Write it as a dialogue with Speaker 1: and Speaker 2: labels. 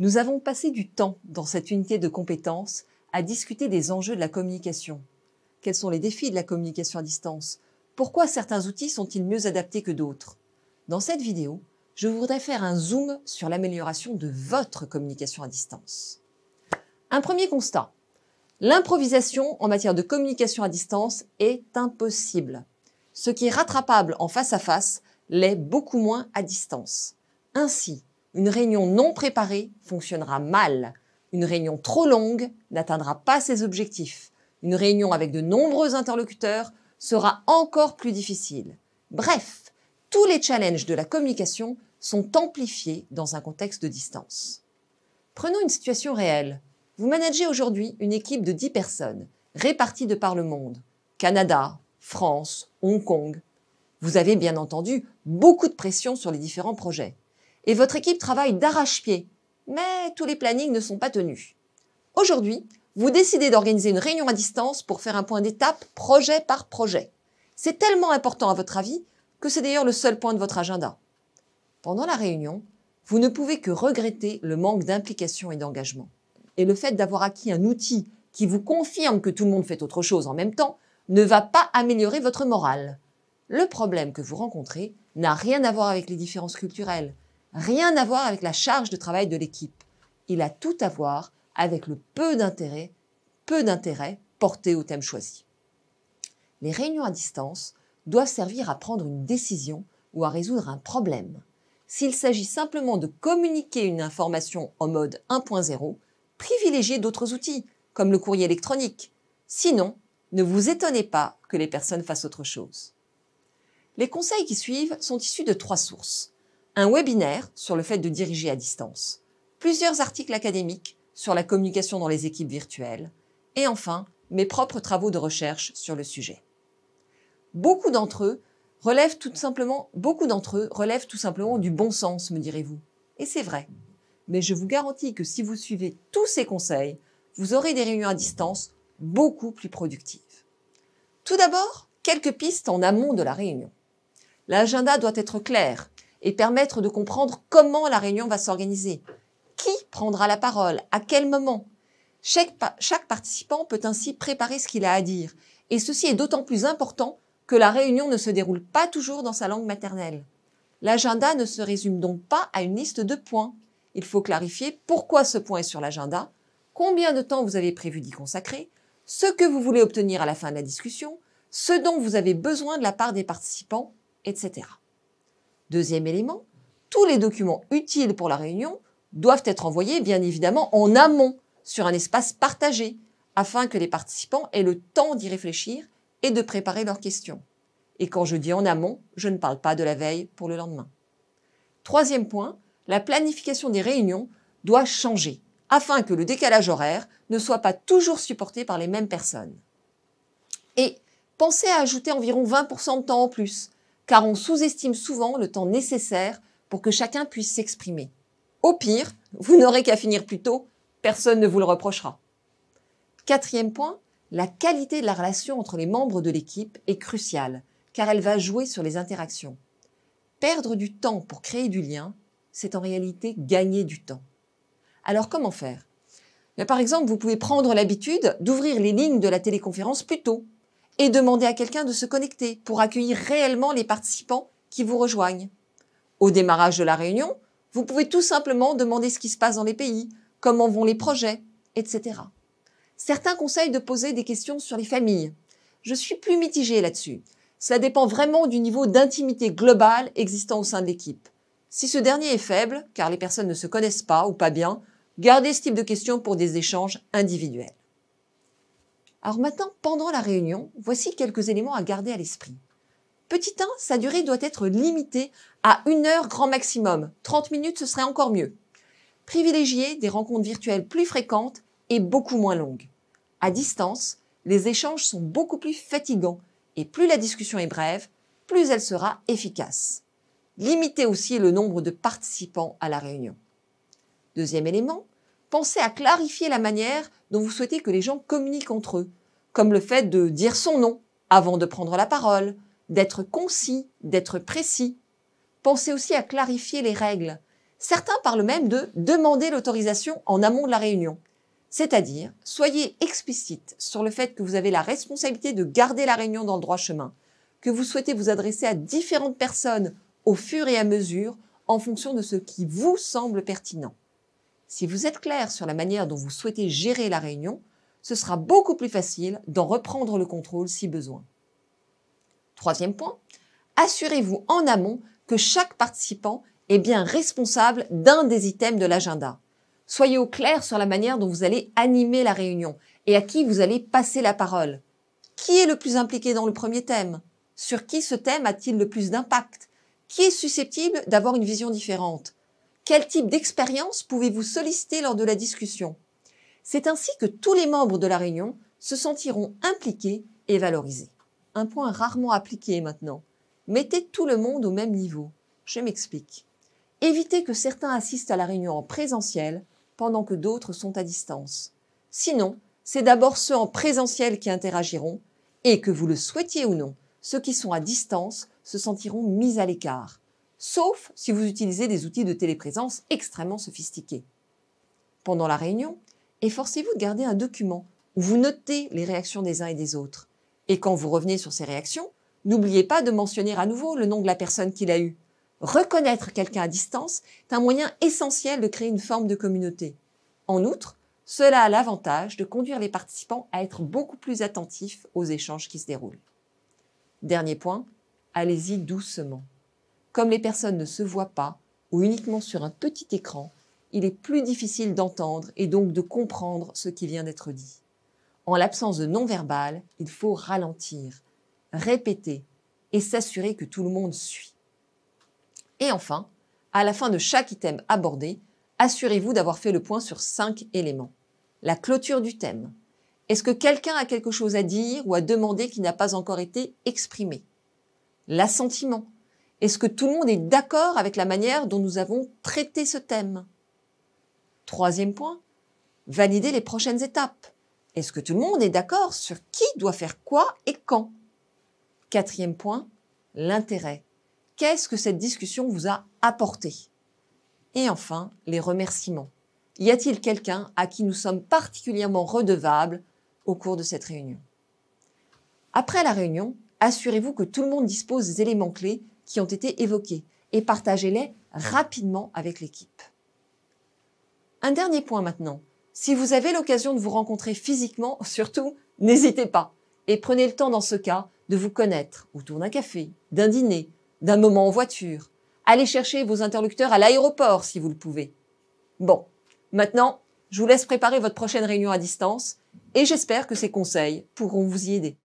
Speaker 1: Nous avons passé du temps dans cette unité de compétences à discuter des enjeux de la communication. Quels sont les défis de la communication à distance? Pourquoi certains outils sont-ils mieux adaptés que d'autres? Dans cette vidéo, je voudrais faire un zoom sur l'amélioration de votre communication à distance. Un premier constat. L'improvisation en matière de communication à distance est impossible. Ce qui est rattrapable en face à face l'est beaucoup moins à distance. Ainsi, une réunion non préparée fonctionnera mal. Une réunion trop longue n'atteindra pas ses objectifs. Une réunion avec de nombreux interlocuteurs sera encore plus difficile. Bref, tous les challenges de la communication sont amplifiés dans un contexte de distance. Prenons une situation réelle. Vous managez aujourd'hui une équipe de 10 personnes, réparties de par le monde. Canada, France, Hong Kong. Vous avez bien entendu beaucoup de pression sur les différents projets. Et votre équipe travaille d'arrache-pied. Mais tous les plannings ne sont pas tenus. Aujourd'hui, vous décidez d'organiser une réunion à distance pour faire un point d'étape projet par projet. C'est tellement important à votre avis que c'est d'ailleurs le seul point de votre agenda. Pendant la réunion, vous ne pouvez que regretter le manque d'implication et d'engagement. Et le fait d'avoir acquis un outil qui vous confirme que tout le monde fait autre chose en même temps ne va pas améliorer votre morale. Le problème que vous rencontrez n'a rien à voir avec les différences culturelles, rien à voir avec la charge de travail de l'équipe. Il a tout à voir avec le peu d'intérêt porté au thème choisi. Les réunions à distance doivent servir à prendre une décision ou à résoudre un problème. S'il s'agit simplement de communiquer une information en mode 1.0, privilégiez d'autres outils, comme le courrier électronique. Sinon, ne vous étonnez pas que les personnes fassent autre chose. Les conseils qui suivent sont issus de 3 sources. Un webinaire sur le fait de diriger à distance, plusieurs articles académiques sur la communication dans les équipes virtuelles, et enfin, mes propres travaux de recherche sur le sujet. Beaucoup d'entre eux relèvent tout simplement du bon sens, me direz-vous. Et c'est vrai. Mais je vous garantis que si vous suivez tous ces conseils, vous aurez des réunions à distance beaucoup plus productives. Tout d'abord, quelques pistes en amont de la réunion. L'agenda doit être clair et permettre de comprendre comment la réunion va s'organiser. Qui prendra la parole? À quel moment? Chaque participant peut ainsi préparer ce qu'il a à dire. Et ceci est d'autant plus important que la réunion ne se déroule pas toujours dans sa langue maternelle. L'agenda ne se résume donc pas à une liste de points. Il faut clarifier pourquoi ce point est sur l'agenda, combien de temps vous avez prévu d'y consacrer, ce que vous voulez obtenir à la fin de la discussion, ce dont vous avez besoin de la part des participants, etc. Deuxième élément, tous les documents utiles pour la réunion doivent être envoyés bien évidemment en amont sur un espace partagé afin que les participants aient le temps d'y réfléchir et de préparer leurs questions. Et quand je dis en amont, je ne parle pas de la veille pour le lendemain. Troisième point, la planification des réunions doit changer afin que le décalage horaire ne soit pas toujours supporté par les mêmes personnes. Et pensez à ajouter environ 20% de temps en plus, car on sous-estime souvent le temps nécessaire pour que chacun puisse s'exprimer. Au pire, vous n'aurez qu'à finir plus tôt, personne ne vous le reprochera. Quatrième point, la qualité de la relation entre les membres de l'équipe est cruciale, car elle va jouer sur les interactions. Perdre du temps pour créer du lien, c'est en réalité gagner du temps. Alors comment faire? Par exemple, vous pouvez prendre l'habitude d'ouvrir les lignes de la téléconférence plus tôt et demander à quelqu'un de se connecter pour accueillir réellement les participants qui vous rejoignent. Au démarrage de la réunion, vous pouvez tout simplement demander ce qui se passe dans les pays, comment vont les projets, etc. Certains conseillent de poser des questions sur les familles. Je suis plus mitigée là-dessus. Cela dépend vraiment du niveau d'intimité globale existant au sein de l'équipe. Si ce dernier est faible, car les personnes ne se connaissent pas ou pas bien, gardez ce type de questions pour des échanges individuels. Alors maintenant, pendant la réunion, voici quelques éléments à garder à l'esprit. Petit 1, sa durée doit être limitée à 1 heure grand maximum. 30 minutes, ce serait encore mieux. Privilégiez des rencontres virtuelles plus fréquentes et beaucoup moins longues. À distance, les échanges sont beaucoup plus fatigants et plus la discussion est brève, plus elle sera efficace. Limitez aussi le nombre de participants à la réunion. Deuxième élément, pensez à clarifier la manière dont vous souhaitez que les gens communiquent entre eux, comme le fait de dire son nom avant de prendre la parole, d'être concis, d'être précis. Pensez aussi à clarifier les règles. Certains parlent même de demander l'autorisation en amont de la réunion. C'est-à-dire, soyez explicite sur le fait que vous avez la responsabilité de garder la réunion dans le droit chemin, que vous souhaitez vous adresser à différentes personnes au fur et à mesure en fonction de ce qui vous semble pertinent. Si vous êtes clair sur la manière dont vous souhaitez gérer la réunion, ce sera beaucoup plus facile d'en reprendre le contrôle si besoin. Troisième point, assurez-vous en amont que chaque participant est bien responsable d'un des items de l'agenda. Soyez au clair sur la manière dont vous allez animer la réunion et à qui vous allez passer la parole. Qui est le plus impliqué dans le premier thème? Sur qui ce thème a-t-il le plus d'impact? Qui est susceptible d'avoir une vision différente? Quel type d'expérience pouvez-vous solliciter lors de la discussion? C'est ainsi que tous les membres de la réunion se sentiront impliqués et valorisés. Un point rarement appliqué maintenant. Mettez tout le monde au même niveau. Je m'explique. Évitez que certains assistent à la réunion en présentiel pendant que d'autres sont à distance. Sinon, c'est d'abord ceux en présentiel qui interagiront et que vous le souhaitiez ou non, ceux qui sont à distance se sentiront mis à l'écart, sauf si vous utilisez des outils de téléprésence extrêmement sophistiqués. Pendant la réunion, efforcez-vous de garder un document où vous notez les réactions des uns et des autres. Et quand vous revenez sur ces réactions, n'oubliez pas de mentionner à nouveau le nom de la personne qui l'a eu. Reconnaître quelqu'un à distance est un moyen essentiel de créer une forme de communauté. En outre, cela a l'avantage de conduire les participants à être beaucoup plus attentifs aux échanges qui se déroulent. Dernier point, allez-y doucement. Comme les personnes ne se voient pas ou uniquement sur un petit écran, il est plus difficile d'entendre et donc de comprendre ce qui vient d'être dit. En l'absence de non-verbal, il faut ralentir, répéter et s'assurer que tout le monde suit. Et enfin, à la fin de chaque item abordé, assurez-vous d'avoir fait le point sur 5 éléments. La clôture du thème. Est-ce que quelqu'un a quelque chose à dire ou à demander qui n'a pas encore été exprimé? L'assentiment. Est-ce que tout le monde est d'accord avec la manière dont nous avons traité ce thème? Troisième point, valider les prochaines étapes. Est-ce que tout le monde est d'accord sur qui doit faire quoi et quand? Quatrième point, l'intérêt. Qu'est-ce que cette discussion vous a apporté? Et enfin, les remerciements. Y a-t-il quelqu'un à qui nous sommes particulièrement redevables au cours de cette réunion? Après la réunion, assurez-vous que tout le monde dispose des éléments clés qui ont été évoqués et partagez-les rapidement avec l'équipe. Un dernier point maintenant. Si vous avez l'occasion de vous rencontrer physiquement, surtout, n'hésitez pas et prenez le temps dans ce cas de vous connaître autour d'un café, d'un dîner, d'un moment en voiture. Allez chercher vos interlocuteurs à l'aéroport si vous le pouvez. Bon, maintenant, je vous laisse préparer votre prochaine réunion à distance et j'espère que ces conseils pourront vous y aider.